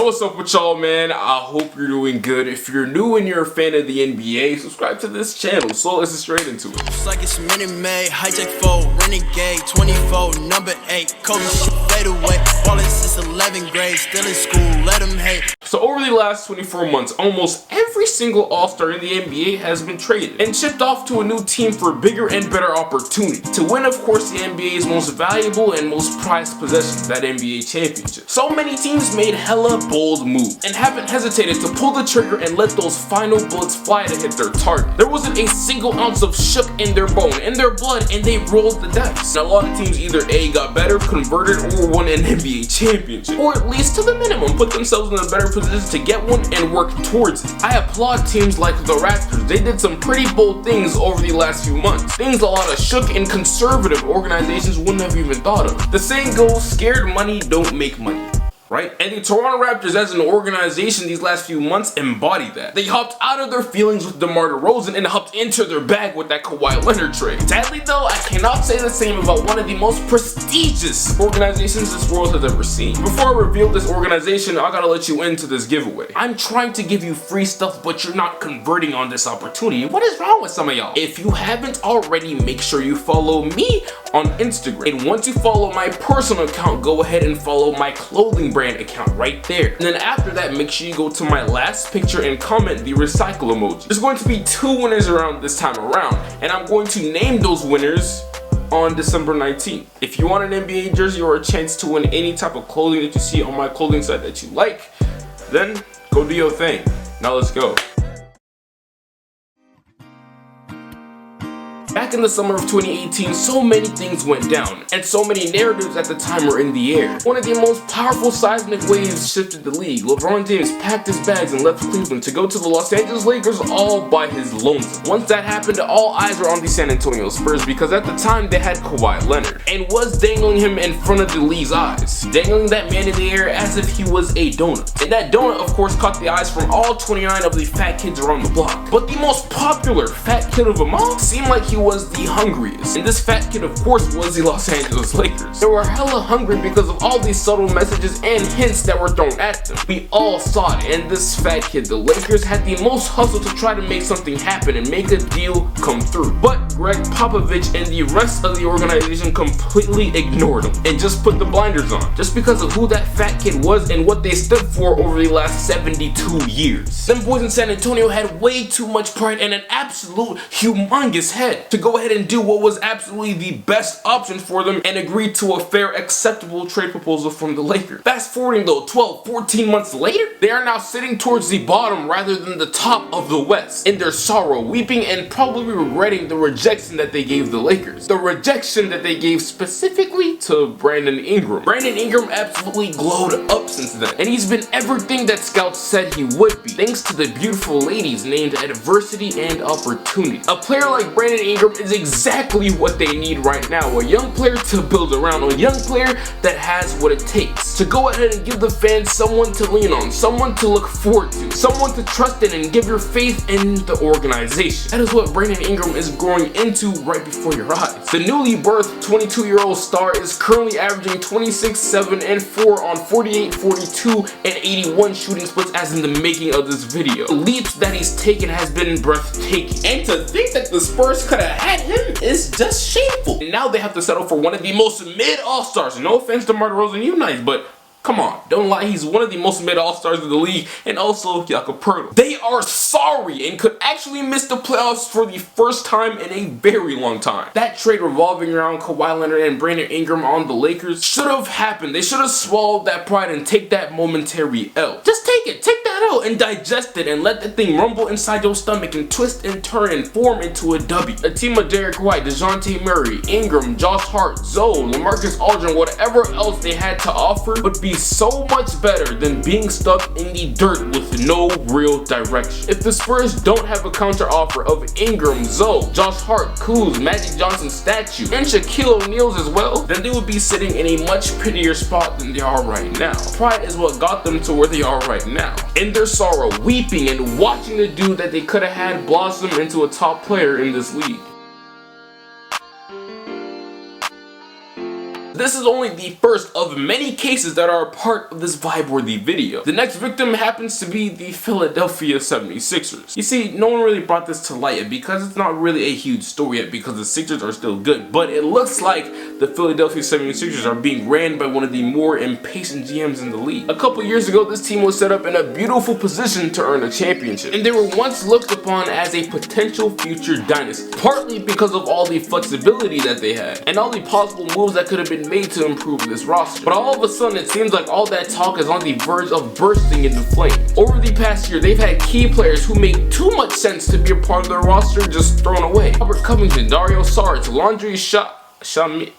Yo, what's up with y'all, man? I hope you're doing good. If you're new and you're a fan of the NBA, subscribe to this channel. So let's get straight into it. It's like it's Minute Maid, hijack 4, renegade, 24, number 8, Kobe shit fade away. Ballin' since 11th grade, still in school, let him hate. So over the last 24 months, almost every single All-Star in the NBA has been traded and shipped off to a new team for bigger and better opportunity to win, of course, the NBA's most valuable and most prized possession, that NBA championship. So many teams made hella bold moves and haven't hesitated to pull the trigger and let those final bullets fly to hit their target. There wasn't a single ounce of shook in their bone, in their blood, and they rolled the dice. And a lot of teams either A, got better, converted, or won an NBA championship, or at least to the minimum put themselves in a better position to get one and work towards it. I applaud teams like the Raptors. They did some pretty bold things over the last few months, things a lot of shook and conservative organizations wouldn't have even thought of. The saying goes, scared money don't make money. Right? And the Toronto Raptors as an organization these last few months embody that. They hopped out of their feelings with DeMar DeRozan and hopped into their bag with that Kawhi Leonard trade. Sadly though, I cannot say the same about one of the most prestigious organizations this world has ever seen. Before I reveal this organization, I gotta let you into this giveaway. I'm trying to give you free stuff, but you're not converting on this opportunity. What is wrong with some of y'all? If you haven't already, make sure you follow me on Instagram. And once you follow my personal account, go ahead and follow my clothing brand account right there. And then after that, make sure you go to my last picture and comment the recycle emoji. There's going to be 2 winners around this time around, and I'm going to name those winners on December 19th. If you want an NBA jersey or a chance to win any type of clothing that you see on my clothing site that you like, then go do your thing. Now let's go. Back in the summer of 2018, so many things went down, and so many narratives at the time were in the air. One of the most powerful seismic waves shifted the league. LeBron James packed his bags and left Cleveland to go to the Los Angeles Lakers all by his lonesome. Once that happened, all eyes were on the San Antonio Spurs because at the time they had Kawhi Leonard and was dangling him in front of the league's eyes, dangling that man in the air as if he was a donut. And that donut, of course, caught the eyes from all 29 of the fat kids around the block. But the most popular fat kid of them all seemed like he was the hungriest, and this fat kid of course was the Los Angeles Lakers. They were hella hungry because of all these subtle messages and hints that were thrown at them. We all saw it, and this fat kid, the Lakers, had the most hustle to try to make something happen and make a deal come through. But Greg Popovich and the rest of the organization completely ignored him and just put the blinders on, just because of who that fat kid was and what they stood for over the last 72 years. Them boys in San Antonio had way too much pride and an absolute humongous head to go ahead and do what was absolutely the best option for them and agree to a fair, acceptable trade proposal from the Lakers. Fast forwarding though, 12, 14 months later, they are now sitting towards the bottom rather than the top of the West, in their sorrow, weeping and probably regretting the rejection that they gave the Lakers. The rejection that they gave specifically to Brandon Ingram. Brandon Ingram absolutely glowed up since then, and he's been everything that scouts said he would be, thanks to the beautiful ladies named Adversity and Opportunity. A player like Brandon Ingram is exactly what they need right now. A young player to build around, a young player that has what it takes to go ahead and give the fans someone to lean on, someone to look forward to, someone to trust in and give your faith in the organization. That is what Brandon Ingram is growing into right before your eyes. The newly birthed 22-year-old star is currently averaging 26, 7, and 4 on 48, 42, and 81 shooting splits as in the making of this video. The leaps that he's taken has been breathtaking. And to think that the Spurs could have had him is just shameful. And now they have to settle for one of the most mid All-Stars. No offense to DeMar DeRozan, you nice, but come on, don't lie, he's one of the most mid All-Stars of the league, and also Jakob. They are sorry and could actually miss the playoffs for the first time in a very long time. That trade revolving around Kawhi Leonard and Brandon Ingram on the Lakers should have happened. They should have swallowed that pride and take that momentary L. Just take it, take that L and digest it and let that thing rumble inside your stomach and twist and turn and form into a W. A team of Derek White, DeJounte Murray, Ingram, Josh Hart, Zoe, LaMarcus Aldridge, whatever else they had to offer would be so much better than being stuck in the dirt with no real direction. If the Spurs don't have a counter offer of Ingram, Zoe, Josh Hart, Kuz, Magic Johnson's statue, and Shaquille O'Neal's as well, then they would be sitting in a much prettier spot than they are right now. Pride is what got them to where they are right now. In their sorrow, weeping and watching the dude that they could have had blossom into a top player in this league. this is only the first of many cases that are a part of this vibe-worthy video. The next victim happens to be the Philadelphia 76ers. You see, no one really brought this to light yet because it's not really a huge story yet because the Sixers are still good, but it looks like the Philadelphia 76ers are being ran by one of the more impatient GMs in the league. A couple years ago, this team was set up in a beautiful position to earn a championship, and they were once looked upon as a potential future dynasty, partly because of all the flexibility that they had and all the possible moves that could have been made to improve this roster. But all of a sudden, it seems like all that talk is on the verge of bursting into flames. Over the past year, they've had key players who make too much sense to be a part of their roster just thrown away. Robert Covington, Dario Saric, Landry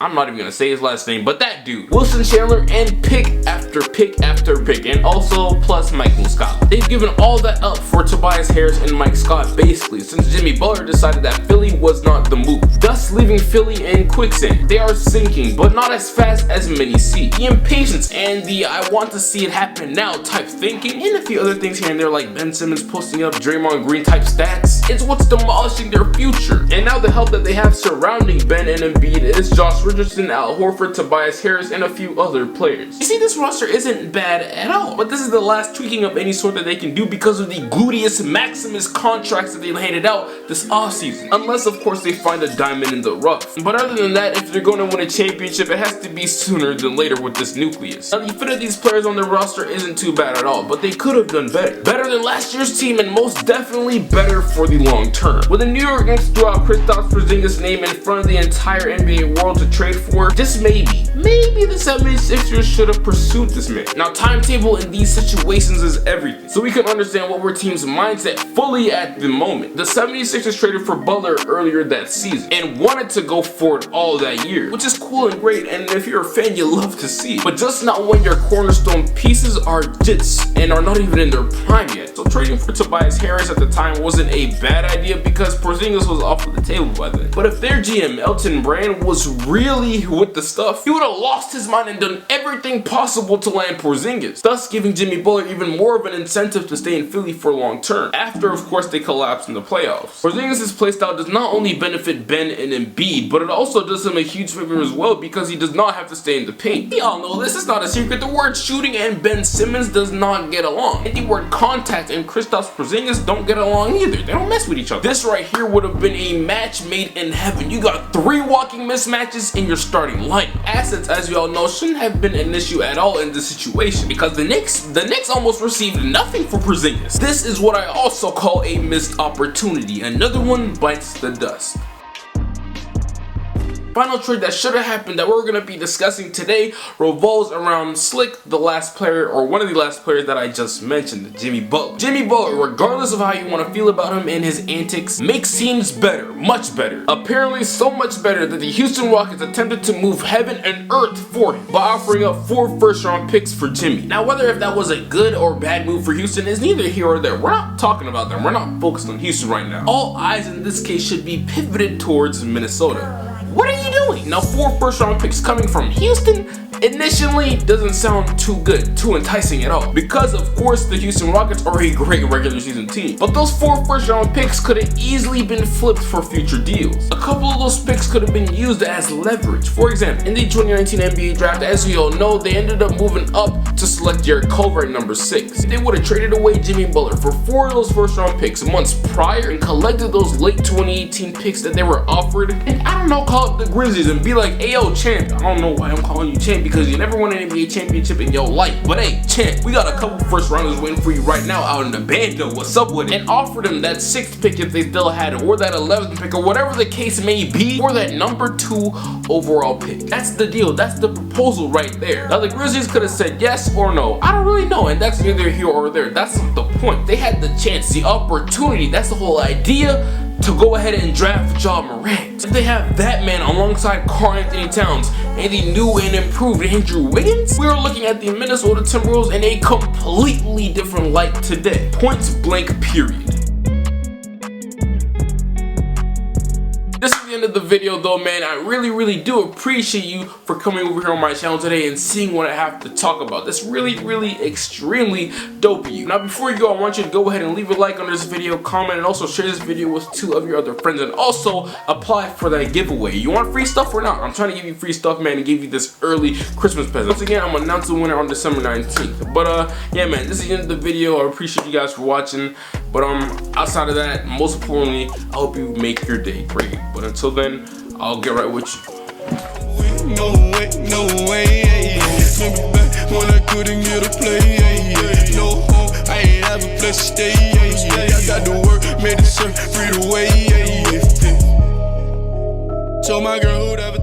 I'm not even gonna say his last name, but that dude, Wilson Chandler, and pick after pick after pick, and also plus Mike Muscala. They've given all that up for Tobias Harris and Mike Scott basically since Jimmy Butler decided that Philly was not the move, thus leaving Philly in quicksand. They are sinking, but not as fast as many see. The impatience and the I want to see it happen now type thinking, and a few other things here and there like Ben Simmons posting up Draymond Green type stats, it's what's demolishing their future. And now the help that they have surrounding Ben and Embiid is Josh Richardson, Al Horford, Tobias Harris, and a few other players. You see, this roster isn't bad at all, but this is the last tweaking of any sort that they can do because of the gluteus maximus contracts that they handed out this offseason. Unless, of course, they find a diamond in the rough. But other than that, if they're going to win a championship, it has to be sooner than later with this nucleus. Now, the fit of these players on their roster isn't too bad at all, but they could have done better. Better than last year's team, and most definitely better for the long term. When the New York Knicks threw out Kristaps Porzingis' name in front of the entire NBA world to trade for, just maybe the 76ers should have pursued this man. Now, timetable in these situations is everything, so we can understand what were team's mindset fully at the moment. The 76ers traded for Butler earlier that season and wanted to go for it all that year, which is cool and great, and if you're a fan, you love to see it. But just not when your cornerstone pieces are jits and are not even in their prime yet. So trading for Tobias Harris at the time wasn't a bad idea because Porzingis was off of the table by then. But if their GM, Elton Brand, was really with the stuff, he would have lost his mind and done everything possible to land Porzingis, thus giving Jimmy Butler even more of an incentive to stay in Philly for long term, after of course they collapsed in the playoffs. Porzingis' playstyle does not only benefit Ben and Embiid, but it also does him a huge favor as well because he does not have to stay in the paint. Y'all know this is not a secret, the word shooting and Ben Simmons does not get along, and the word contact and Kristaps Porzingis don't get along either. They don't mess with each other. This right here would have been a match made in heaven. You got 3 walking mismatches in your starting lineup. Assets, as you all know, shouldn't have been an issue at all in this situation because the Knicks almost received nothing for Porzingis. This is what I also call a missed opportunity. Another one bites the dust. Final trade that should have happened that we're going to be discussing today revolves around Slick, the last player, or one of the last players that I just mentioned, Jimmy Butler. Jimmy Butler, regardless of how you want to feel about him and his antics, makes teams better, much better. Apparently so much better that the Houston Rockets attempted to move heaven and earth for him by offering up 4 first-round picks for Jimmy. Now, whether if that was a good or bad move for Houston is neither here or there. We're not talking about them. We're not focused on Houston right now. All eyes in this case should be pivoted towards Minnesota. What are you doing? Now, 4 first-round picks coming from Houston initially doesn't sound too good, too enticing at all, because of course the Houston Rockets are a great regular season team. But those 4 first-round picks could have easily been flipped for future deals. A couple of those picks could have been used as leverage. For example, in the 2019 NBA draft, as we all know, they ended up moving up to select Jarrett Culver at number 6. They would have traded away Jimmy Butler for 4 of those first-round picks months prior and collected those late 2018 picks that they were offered, and I don't know, call up the Grizzlies and be like, "Ayo, champ." I don't know why I'm calling you champ because you never won an NBA championship in your life, but hey, champ, we got a couple first rounders waiting for you right now out in the bando. What's up with it? And offered them that 6th pick if they still had it, or that 11th pick, or whatever the case may be, or that number 2 overall pick. That's the deal. That's the proposal right there. Now the Grizzlies could have said yes or no. I don't really know, and that's neither here or there. That's the point. They had the chance, the opportunity. That's the whole idea, to go ahead and draft Ja Morant. If they have that man alongside Karl-Anthony Towns and the new and improved Andrew Wiggins, we're looking at the Minnesota Timberwolves in a completely different light today. Point blank, period. This is the the end of the video though, man. I really do appreciate you for coming over here on my channel today and seeing what I have to talk about. That's really extremely dope of you. Now before you go, I want you to go ahead and leave a like on this video, comment, and also share this video with 2 of your other friends, and also apply for that giveaway. You want free stuff or not? I'm trying to give you free stuff, man, and give you this early Christmas present. Once again, I'm gonna announce the winner on December 19th. But yeah, man, this is the end of the video. I appreciate you guys for watching. But outside of that, most importantly, I hope you make your day great. But until then, I'll get right with you. No way, maybe back when I couldn't get a play, no home, I ain't have a place to stay, I got to work, made the surf, free the way, told my girl who that